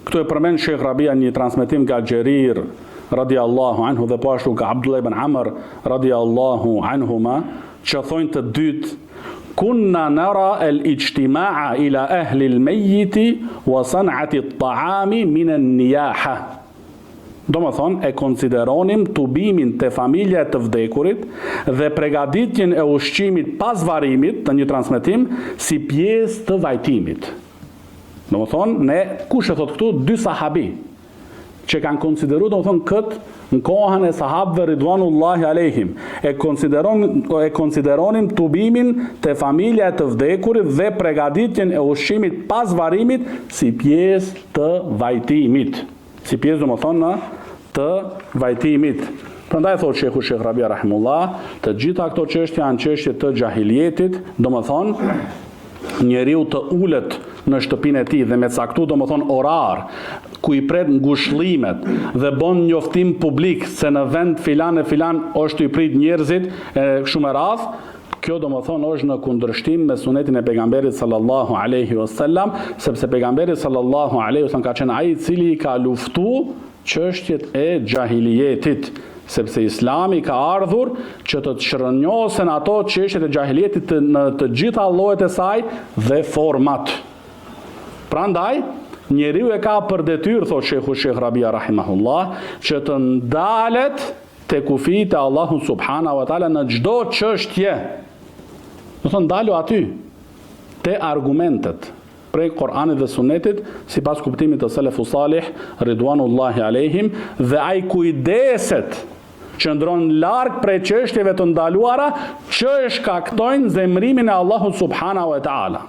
Këtu e përmend Sheikh Rabia një transmetim nga Xherir radiallahu anhu dhe po ashtu nga Abdullah ibn Amr radiallahu anhuma, që thonë të dytë: kunna nara al-ijtima'a ila ahli al-mayyiti wa san'ati at-ta'ami min an-niyaha. Do më thonë, e konsideronim tubimin të familja të vdekurit dhe pregaditjen e ushqimit pas varimit, të një transmetim, si pjesë të vajtimit. Do më thonë, ne, kush e thot këtu? Dy sahabi, që kanë konsideru, do më thonë, këtë në kohën e sahabëve ridwanullahi alejhim. E konsideronim tubimin të familja të vdekurit dhe pregaditjen e ushqimit pas varimit si pjesë të vajtimit. Si pjesë, do më thonë, të vajtimit. Prandaj thot Sheikh Rabia rahimullah, të gjitha këto çështje janë çështje të xahilietit, do më thonë, njeriu të ulet në shtëpinë e tij dhe me caktu, do më thonë, orar, ku i pret ngushëllimet dhe bën njoftim publik se në vend filan e filan është i prit njerëzit e shumë e radh. Kjo do më thonë është në kundërshtim me sunetin e pejgamberit sallallahu alaihi wasallam, sepse pejgamberi sallallahu alaihi wasallam ka qenë ai i cili ka luftu çështjet e xahilietit, sepse Islami ka ardhur që të çrënjosen ato çështjet e xahilietit në të gjitha llojet e saj dhe format. Prandaj njeriu e ka për detyrë, thot Sheikh Rabia rahimahullah, që të ndalet te kufijtë e Allahut subhanahu wa taala në çdo çështje. Do thonë, ndalu aty te argumentet prej Kur'anit dhe Sunetit, sipas kuptimit të selefus salih ridwanullahi alejhim, dhe ai kujdeset qëndron larg prej çështjeve të ndaluara që shkaktojnë zemrimin e Allahut subhanahu wa taala.